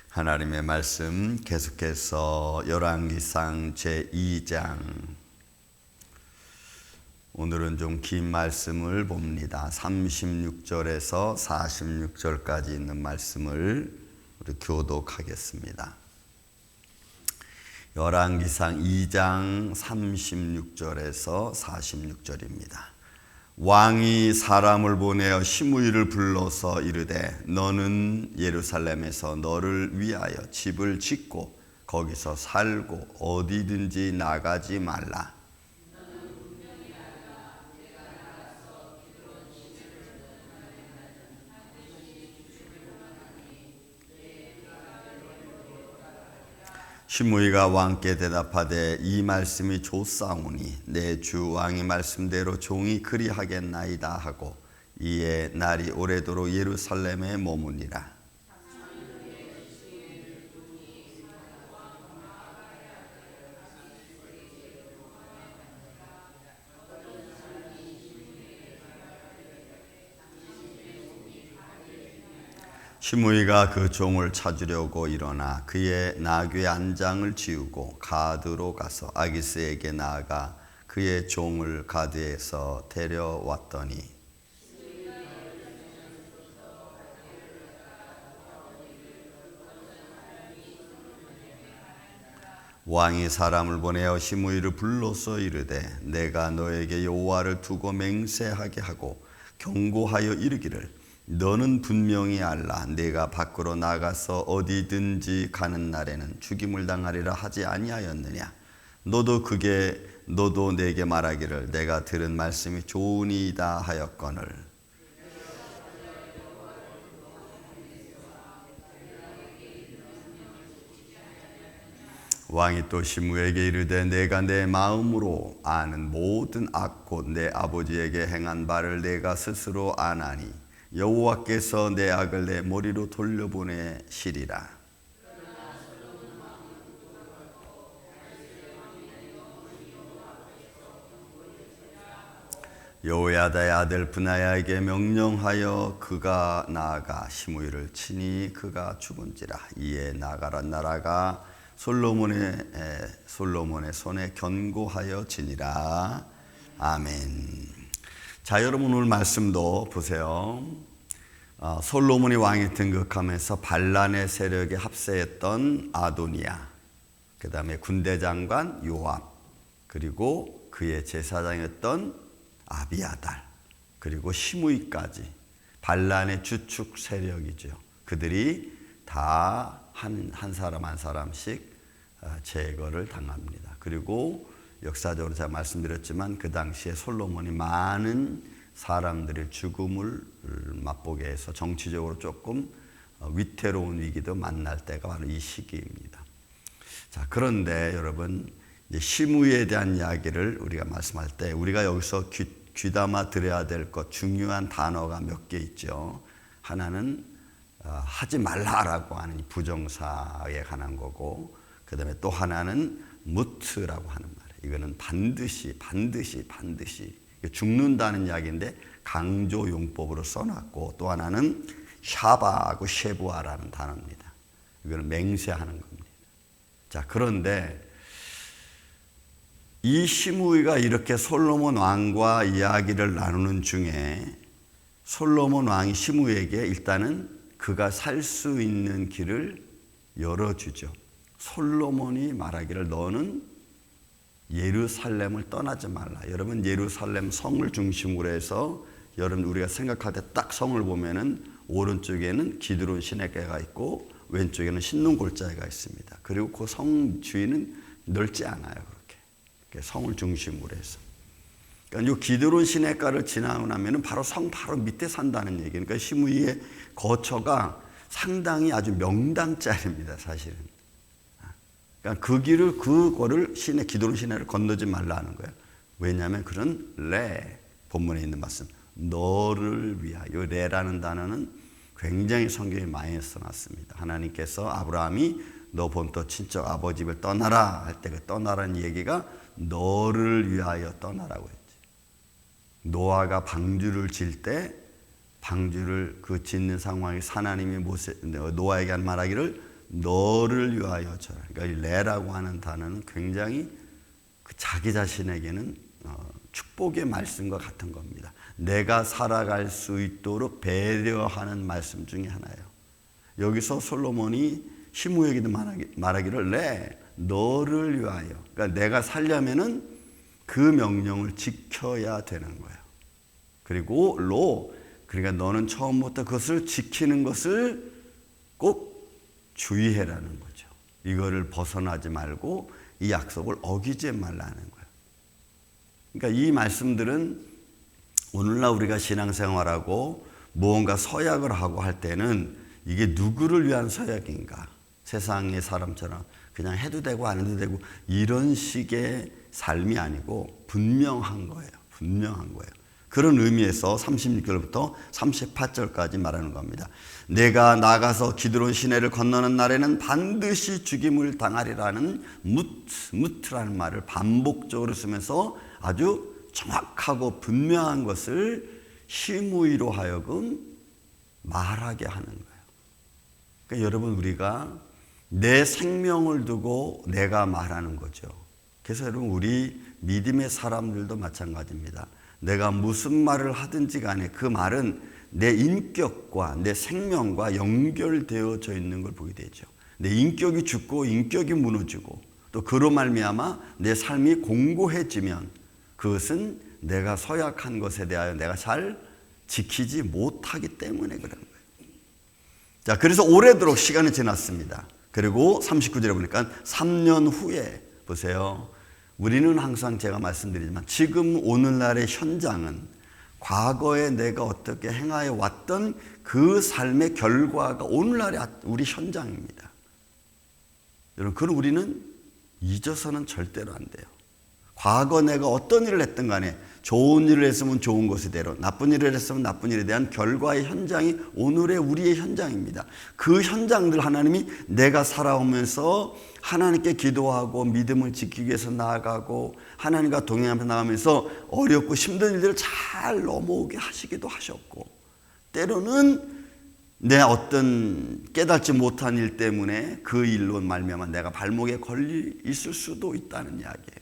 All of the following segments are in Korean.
하나님의 말씀 계속해서 열왕기상 제2장, 오늘은 좀 긴 말씀을 봅니다. 36절에서 46절까지 있는 말씀을 우리 교독하겠습니다. 열왕기상 2장 36절에서 46절입니다. 왕이 사람을 보내어 시므이를 불러서 이르되 너는 예루살렘에서 너를 위하여 집을 짓고 거기서 살고 어디든지 나가지 말라. 시므이가 왕께 대답하되 이 말씀이 좋사오니 내 주 왕의 말씀대로 종이 그리하겠나이다 하고 이에 날이 오래도록 예루살렘에 머무니라. 시므이가 그 종을 찾으려고 일어나 그의 나귀의 안장을 지우고 가드로 가서 아기스에게 나아가 그의 종을 가드에서 데려왔더니 왕이 사람을 보내어 시므이를 불러서 이르되 내가 너에게 여호와를 두고 맹세하게 하고 경고하여 이르기를 너는 분명히 알라. 내가 밖으로 나가서 어디든지 가는 날에는 죽임을 당하리라 하지 아니하였느냐. 너도 내게 말하기를 내가 들은 말씀이 좋으니이다 하였거늘. 왕이 또 시므에게 이르되 내가 내 마음으로 아는 모든 악 곧 내 아버지에게 행한 바를 내가 스스로 아나니 여호와께서 내 악을 내 머리로 돌려보내시리라. 여호야다의 아들 브나야에게 명령하여 그가 나아가 시므이를 치니 그가 죽은지라. 이에 나가란 나라가 솔로몬의 손에 견고하여 지니라. 아멘. 자, 여러분 오늘 말씀도 보세요. 솔로몬이 왕이 등극하면서 반란의 세력에 합세했던 아도니아, 그 다음에 군대장관 요압, 그리고 그의 제사장이었던 아비아달, 그리고 시므이까지 반란의 주축 세력이죠. 그들이 다 한 사람 한 사람씩 제거를 당합니다. 그리고 역사적으로 제가 말씀드렸지만 그 당시에 솔로몬이 많은 사람들의 죽음을 맛보게 해서 정치적으로 조금 위태로운 위기도 만날 때가 바로 이 시기입니다. 자, 그런데 여러분 시므이에 대한 이야기를 우리가 말씀할 때 우리가 여기서 귀담아 들어야 될 것 중요한 단어가 몇 개 있죠. 하나는 하지 말라라고 하는 부정사에 관한 거고, 그 다음에 또 하나는 무트라고 하는 말. 이거는 반드시 죽는다는 이야기인데 강조 용법으로 써놨고, 또 하나는 샤바하고 쉐부아라는 단어입니다. 이거는 맹세하는 겁니다. 자, 그런데 이 시므이가 이렇게 솔로몬 왕과 이야기를 나누는 중에 솔로몬 왕이 시므이에게 일단은 그가 살 수 있는 길을 열어주죠. 솔로몬이 말하기를 너는 예루살렘을 떠나지 말라. 여러분 예루살렘 성을 중심으로 해서 여러분 우리가 생각할 때 딱 성을 보면은 오른쪽에는 기드론 시내가가 있고 왼쪽에는 신눈골짜기가 있습니다. 그리고 그 성 주위는 넓지 않아요. 그렇게 성을 중심으로 해서. 그러니까 이 기드론 시내가를 지나고 나면은 바로 성 바로 밑에 산다는 얘기예요. 그러니까 시므이의 거처가 상당히 아주 명당짜리입니다, 사실은. 그러니까 그 길을 그거를 기드론 시내를 건너지 말라는 거예요. 왜냐하면 그런 본문에 있는 말씀 너를 위하여, 레라는 단어는 굉장히 성경에 많이 써놨습니다. 하나님께서 아브라함이 너 본토 친척 아버지 집을 떠나라 할 때 그 떠나라는 얘기가 너를 위하여 떠나라고 했지. 노아가 방주를 질 때 방주를 그 짓는 상황에 하나님이 노아에게 한 말하기를 너를 위하여 저라. 그러니까 이 레라고 하는 단어는 굉장히 자기 자신에게는 축복의 말씀과 같은 겁니다. 내가 살아갈 수 있도록 배려하는 말씀 중에 하나예요. 여기서 솔로몬이 시므에게도 말하기를 레 너를 위하여. 그러니까 내가 살려면은 그 명령을 지켜야 되는 거예요. 그리고 로 그러니까 너는 처음부터 그것을 지키는 것을 꼭 주의해라는 거죠. 이거를 벗어나지 말고 이 약속을 어기지 말라는 거예요. 그러니까 이 말씀들은 오늘날 우리가 신앙생활하고 무언가 서약을 하고 할 때는 이게 누구를 위한 서약인가? 세상의 사람처럼 그냥 해도 되고 안 해도 되고 이런 식의 삶이 아니고 분명한 거예요. 분명한 거예요. 그런 의미에서 36절부터 38절까지 말하는 겁니다. 내가 나가서 기드론 시내를 건너는 날에는 반드시 죽임을 당하리라는 무트라는 말을 반복적으로 쓰면서 아주 정확하고 분명한 것을 시므이로 하여금 말하게 하는 거예요. 그러니까 여러분 우리가 내 생명을 두고 내가 말하는 거죠. 그래서 여러분 우리 믿음의 사람들도 마찬가지입니다. 내가 무슨 말을 하든지 간에 그 말은 내 인격과 내 생명과 연결되어져 있는 걸 보게 되죠. 내 인격이 죽고 인격이 무너지고 또 그로 말미암아 내 삶이 공고해지면 그것은 내가 서약한 것에 대하여 내가 잘 지키지 못하기 때문에 그런 거예요. 자, 그래서 오래도록 시간이 지났습니다. 그리고 39절에 보니까 3년 후에 보세요. 우리는 항상 제가 말씀드리지만 지금 오늘날의 현장은 과거에 내가 어떻게 행하여 왔던 그 삶의 결과가 오늘날의 우리 현장입니다. 여러분, 그건 우리는 잊어서는 절대로 안 돼요. 과거 내가 어떤 일을 했든 간에 좋은 일을 했으면 좋은 것이대로 나쁜 일을 했으면 나쁜 일에 대한 결과의 현장이 오늘의 우리의 현장입니다. 그 현장들 하나님이 내가 살아오면서 하나님께 기도하고 믿음을 지키기 위해서 나아가고 하나님과 동행하면서 나가면서 어렵고 힘든 일들을 잘 넘어오게 하시기도 하셨고 때로는 내 어떤 깨닫지 못한 일 때문에 그 일로 말미암아 내가 발목에 걸려 있을 수도 있다는 이야기예요.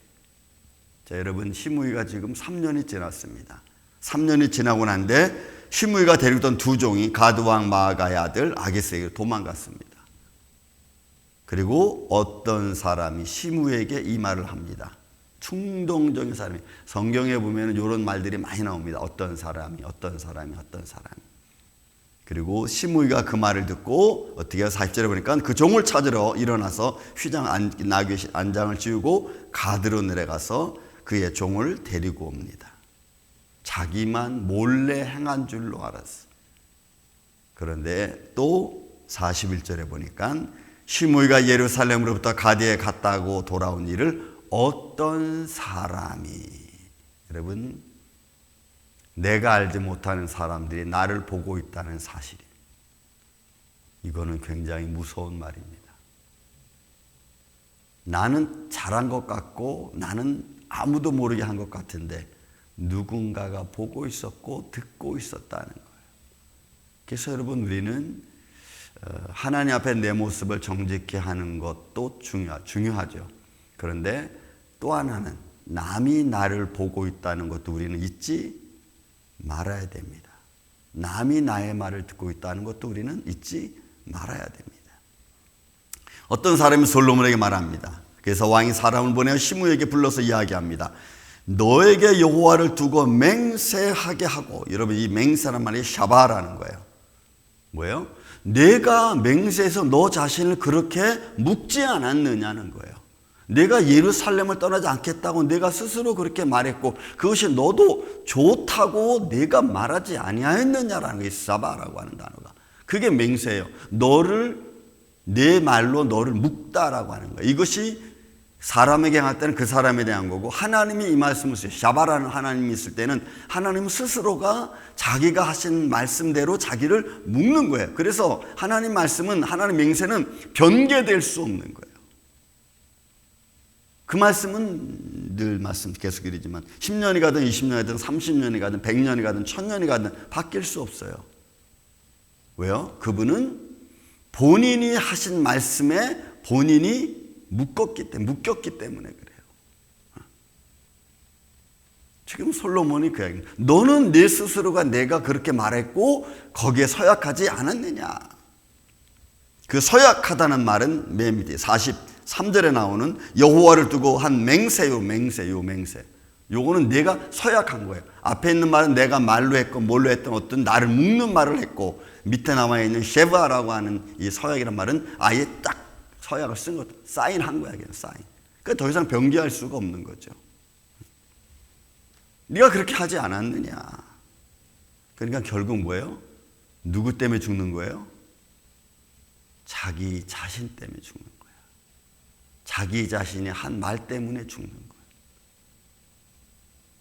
자, 여러분 시므이가 지금 3년이 지났습니다. 3년이 지나고 난데 시므이가 데리고 있던 두 종이 가드왕 마아가의 아들 아기스에게 도망갔습니다. 그리고 어떤 사람이 시므이에게 이 말을 합니다. 충동적인 사람이 성경에 보면 이런 말들이 많이 나옵니다. 어떤 사람이. 그리고 시므이가 그 말을 듣고 어떻게 해요? 40절에 보니까 그 종을 찾으러 일어나서 나귀 안장을 지우고 가드로 내려가서 그의 종을 데리고 옵니다. 자기만 몰래 행한 줄로 알았어. 그런데 또 41절에 보니까 시므이가 예루살렘으로부터 가드에 갔다고 돌아온 일을 어떤 사람이, 여러분 내가 알지 못하는 사람들이 나를 보고 있다는 사실이, 이거는 굉장히 무서운 말입니다. 나는 잘한 것 같고 나는 아무도 모르게 한 것 같은데 누군가가 보고 있었고 듣고 있었다는 거예요. 그래서 여러분 우리는 하나님 앞에 내 모습을 정직히 하는 것도 중요하죠. 그런데 또 하나는 남이 나를 보고 있다는 것도 우리는 잊지 말아야 됩니다. 남이 나의 말을 듣고 있다는 것도 우리는 잊지 말아야 됩니다. 어떤 사람이 솔로몬에게 말합니다. 그래서 왕이 사람을 보내어 시므에게 불러서 이야기합니다. 너에게 여호와를 두고 맹세하게 하고, 여러분 이 맹세란 말이 샤바라는 거예요. 뭐예요? 내가 맹세해서 너 자신을 그렇게 묵지 않았느냐는 거예요. 내가 예루살렘을 떠나지 않겠다고 내가 스스로 그렇게 말했고 그것이 너도 좋다고 내가 말하지 아니하였느냐라는 게 사바라고 하는 단어가. 그게 맹세예요. 내 말로 너를 묵다라고 하는 거예요. 이것이 사람에게 행할 때는 그 사람에 대한 거고, 하나님이 이 말씀을 쓰요. 샤바라는 하나님이 있을 때는 하나님 스스로가 자기가 하신 말씀대로 자기를 묵는 거예요. 그래서 하나님 말씀은, 하나님 맹세는 변개될 수 없는 거예요. 그 말씀은 늘 말씀 계속 드리지만 10년이 가든 20년이 가든 30년이 가든 100년이 가든 1000년이 가든 바뀔 수 없어요. 왜요? 그분은 본인이 하신 말씀에 본인이 묶였기 때문에 그래요. 지금 솔로몬이 그 얘기입니다. 너는 내 스스로가 내가 그렇게 말했고 거기에 서약하지 않았느냐. 그 서약하다는 말은 맨 밑에 43절에 나오는 여호와를 두고 한 맹세요. 요거는 내가 서약한 거예요. 앞에 있는 말은 내가 말로 했고 뭘로 했던 어떤 나를 묶는 말을 했고, 밑에 남아 있는 쉐바라고 하는 이 서약이란 말은 아예 딱 서약을 쓴 것, 사인한 거야, 그냥 사인. 그러니까 더 이상 변기할 수가 없는 거죠. 네가 그렇게 하지 않았느냐. 그러니까 결국 뭐예요? 누구 때문에 죽는 거예요? 자기 자신 때문에 죽는 거예요. 자기 자신이 한 말 때문에 죽는 거예요.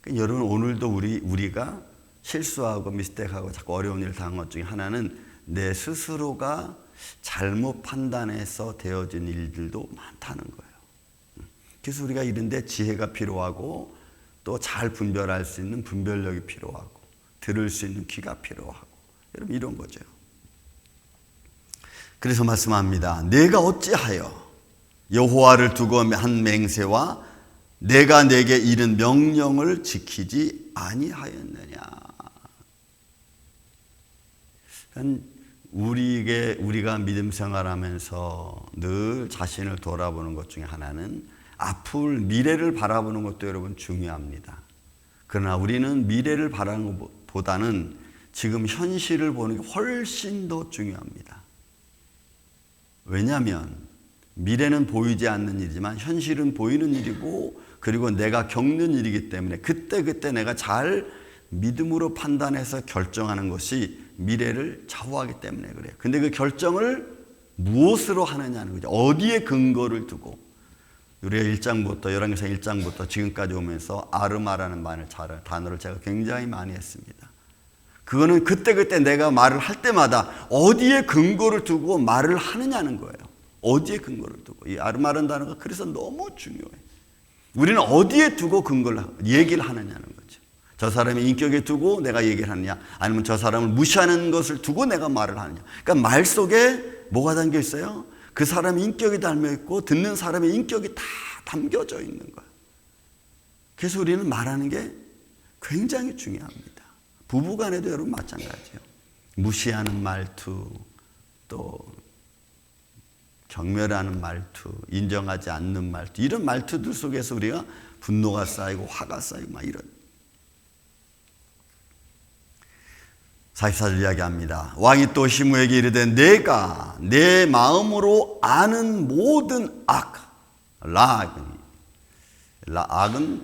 그러니까 여러분, 오늘도 우리가 실수하고 미스테이크하고 자꾸 어려운 일을 당한 것 중에 하나는 내 스스로가 잘못 판단해서 되어진 일들도 많다는 거예요. 그래서 우리가 이런데 지혜가 필요하고 또 잘 분별할 수 있는 분별력이 필요하고 들을 수 있는 귀가 필요하고, 여러분 이런 거죠. 그래서 말씀합니다. 내가 어찌하여 여호와를 두고 한 맹세와 내가 내게 이른 명령을 지키지 아니하였느냐. 우리가 믿음 생활하면서 늘 자신을 돌아보는 것 중에 하나는 앞을 미래를 바라보는 것도 여러분 중요합니다. 그러나 우리는 미래를 바라는 것보다는 지금 현실을 보는 게 훨씬 더 중요합니다. 왜냐하면 미래는 보이지 않는 일이지만 현실은 보이는 일이고, 그리고 내가 겪는 일이기 때문에 그때 내가 잘 믿음으로 판단해서 결정하는 것이 미래를 좌우하기 때문에 그래요. 근데 그 결정을 무엇으로 하느냐는 거죠. 어디에 근거를 두고. 우리가 1장부터 열왕기상 1장부터 지금까지 오면서 아르마라는 단어를 제가 굉장히 많이 했습니다. 그거는 그때 내가 말을 할 때마다 어디에 근거를 두고 말을 하느냐는 거예요. 어디에 근거를 두고. 이 아르마라는 단어가 그래서 너무 중요해요. 우리는 어디에 두고 근거를 얘기를 하느냐는 거죠. 저 사람의 인격에 두고 내가 얘기를 하느냐, 아니면 저 사람을 무시하는 것을 두고 내가 말을 하느냐. 그러니까 말 속에 뭐가 담겨 있어요? 그 사람의 인격이 담겨 있고 듣는 사람의 인격이 다 담겨져 있는 거예요. 그래서 우리는 말하는 게 굉장히 중요합니다. 부부간에도 여러분 마찬가지예요. 무시하는 말투, 또 경멸하는 말투, 인정하지 않는 말투, 이런 말투들 속에서 우리가 분노가 쌓이고 화가 쌓이고 막 이런. 44절 이야기합니다. 왕이 또 시므에게 이르되 내가 내 마음으로 아는 모든 악은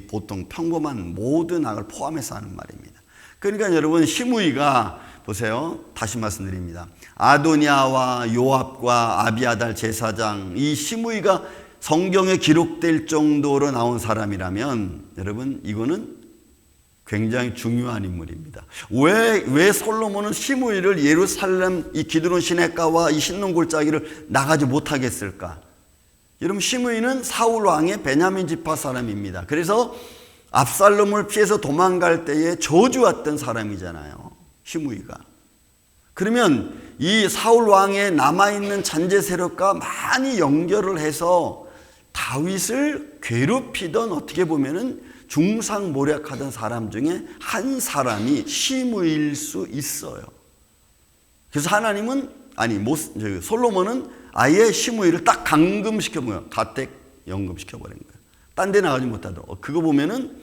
보통 평범한 모든 악을 포함해서 하는 말입니다. 그러니까 여러분, 시므이가 보세요. 다시 말씀드립니다. 아도니아와 요압과 아비아달 제사장, 이 시므이가 성경에 기록될 정도로 나온 사람이라면 여러분, 이거는 굉장히 중요한 인물입니다. 왜 솔로몬은 시므이를 예루살렘 이 기드론 시내가와 이 신논 골짜기를 나가지 못하게 했을까? 여러분, 시므이는 사울 왕의 베냐민 지파 사람입니다. 그래서 압살롬을 피해서 도망갈 때에 저주했던 사람이잖아요, 시므이가. 그러면 이 사울 왕의 남아있는 잔재 세력과 많이 연결을 해서 다윗을 괴롭히던, 어떻게 보면은 중상모략하던 사람 중에 한 사람이 시므이일 수 있어요. 그래서 하나님은, 솔로몬은 아예 시므이를 딱 감금시켜버려요. 가택 연금시켜버린 거예요. 딴 데 나가지 못하도록. 그거 보면은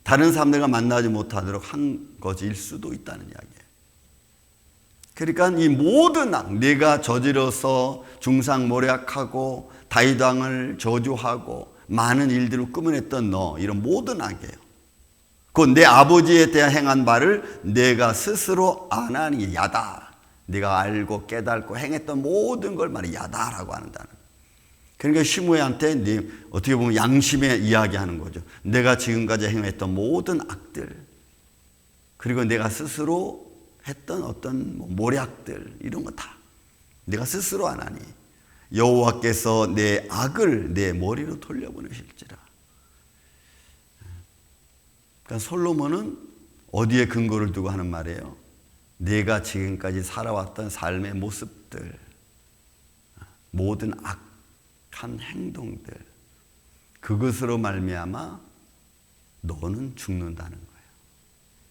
다른 사람들과 만나지 못하도록 한 것일 수도 있다는 이야기예요. 그러니까 이 모든 악, 내가 저지러서 중상모략하고 다윗 왕을 저주하고 많은 일들을 꾸며냈던 너, 이런 모든 악이에요. 그 내 아버지에 대해 행한 바를 내가 스스로 안 하는 게 야다. 네가 알고 깨닫고 행했던 모든 걸 말이 야다라고 한다는. 그러니까 시므이한테 어떻게 보면 양심의 이야기하는 거죠. 내가 지금까지 행했던 모든 악들, 그리고 내가 스스로 했던 어떤 모략들, 이런 거 다 내가 스스로 안 하니 여호와께서 내 악을 내 머리로 돌려보내실지라. 그러니까 솔로몬은 어디에 근거를 두고 하는 말이에요? 네가 지금까지 살아왔던 삶의 모습들, 모든 악한 행동들, 그것으로 말미암아 너는 죽는다는 거예요.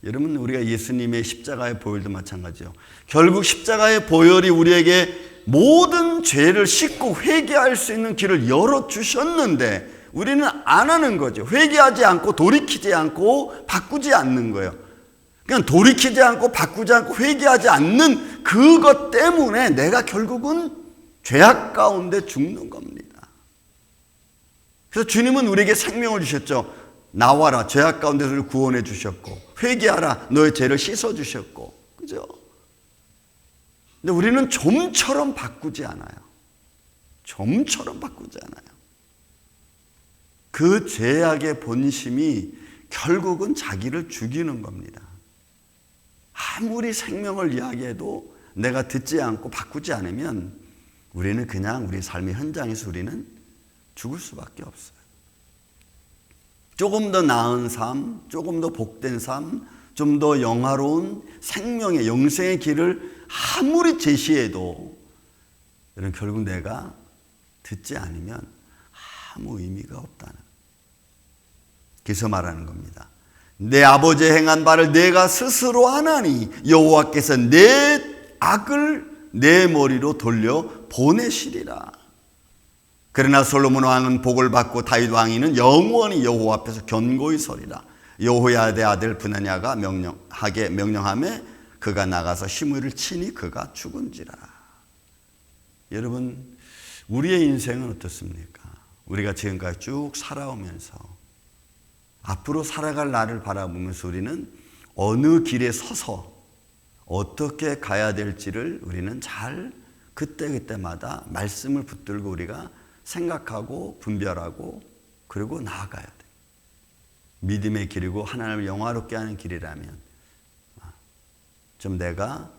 여러분, 우리가 예수님의 십자가의 보혈도 마찬가지죠. 결국 십자가의 보혈이 우리에게 모든 죄를 씻고 회개할 수 있는 길을 열어주셨는데 우리는 안 하는 거죠. 회개하지 않고 돌이키지 않고 바꾸지 않는 거예요. 그냥 돌이키지 않고 바꾸지 않고 회개하지 않는 그것 때문에 내가 결국은 죄악 가운데 죽는 겁니다. 그래서 주님은 우리에게 생명을 주셨죠. 나와라, 죄악 가운데서 구원해 주셨고, 회개하라, 너의 죄를 씻어 주셨고, 그죠? 근데 우리는 좀처럼 바꾸지 않아요. 좀처럼 바꾸지 않아요. 그 죄악의 본심이 결국은 자기를 죽이는 겁니다. 아무리 생명을 이야기해도 내가 듣지 않고 바꾸지 않으면 우리는 그냥 우리 삶의 현장에서 우리는 죽을 수밖에 없어요. 조금 더 나은 삶, 조금 더 복된 삶, 좀 더 영화로운 생명의 영생의 길을 아무리 제시해도 여러분 결국 내가 듣지 않으면 아무 의미가 없다는, 그래서 말하는 겁니다. 내 아버지 행한 바를 내가 스스로 하나니 여호와께서 내 악을 내 머리로 돌려 보내시리라. 그러나 솔로몬 왕은 복을 받고 다윗 왕이는 영원히 여호와 앞에서 견고히 서리라. 여호야다의 아들 브나냐가 명령하며 그가 나가서 시므이를 치니 그가 죽은지라. 여러분, 우리의 인생은 어떻습니까? 우리가 지금까지 쭉 살아오면서 앞으로 살아갈 나를 바라보면서 우리는 어느 길에 서서 어떻게 가야 될지를 우리는 잘 그때그때마다 말씀을 붙들고 우리가 생각하고 분별하고 그리고 나아가야 돼요. 믿음의 길이고 하나님을 영화롭게 하는 길이라면, 좀 내가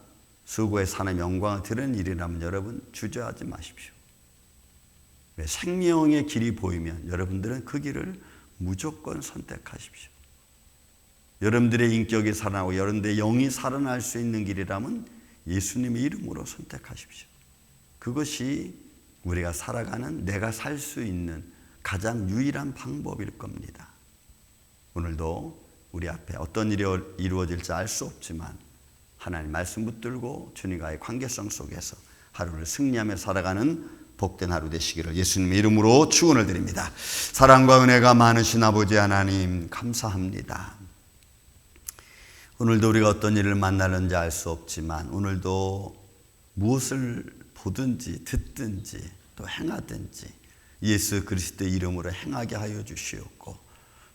수고의 산의 영광을 드리는 일이라면 여러분 주저하지 마십시오. 생명의 길이 보이면 여러분들은 그 길을 무조건 선택하십시오. 여러분들의 인격이 살아나고 여러분들의 영이 살아날 수 있는 길이라면 예수님의 이름으로 선택하십시오. 그것이 우리가 살아가는, 내가 살 수 있는 가장 유일한 방법일 겁니다. 오늘도 우리 앞에 어떤 일이 이루어질지 알 수 없지만 하나님 말씀 붙들고 주님과의 관계성 속에서 하루를 승리하며 살아가는 복된 하루 되시기를 예수님의 이름으로 축원을 드립니다. 사랑과 은혜가 많으신 아버지 하나님 감사합니다. 오늘도 우리가 어떤 일을 만나는지 알 수 없지만 오늘도 무엇을 보든지 듣든지 또 행하든지 예수 그리스도의 이름으로 행하게 하여 주시옵고,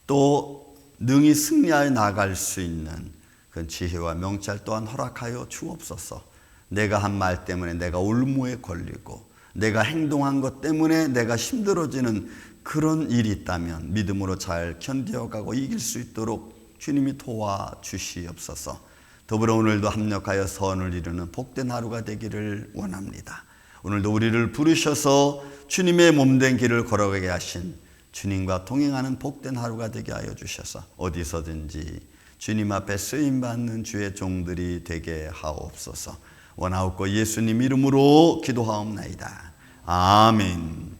또 능히 승리하여 나갈 수 있는 그 지혜와 명찰 또한 허락하여 주옵소서. 내가 한 말 때문에 내가 올무에 걸리고 내가 행동한 것 때문에 내가 힘들어지는 그런 일이 있다면 믿음으로 잘 견뎌가고 이길 수 있도록 주님이 도와주시옵소서. 더불어 오늘도 합력하여 선을 이루는 복된 하루가 되기를 원합니다. 오늘도 우리를 부르셔서 주님의 몸된 길을 걸어가게 하신 주님과 동행하는 복된 하루가 되게 하여 주셔서 어디서든지 주님 앞에 쓰임받는 주의 종들이 되게 하옵소서. 원하옵고 예수님 이름으로 기도하옵나이다. 아멘.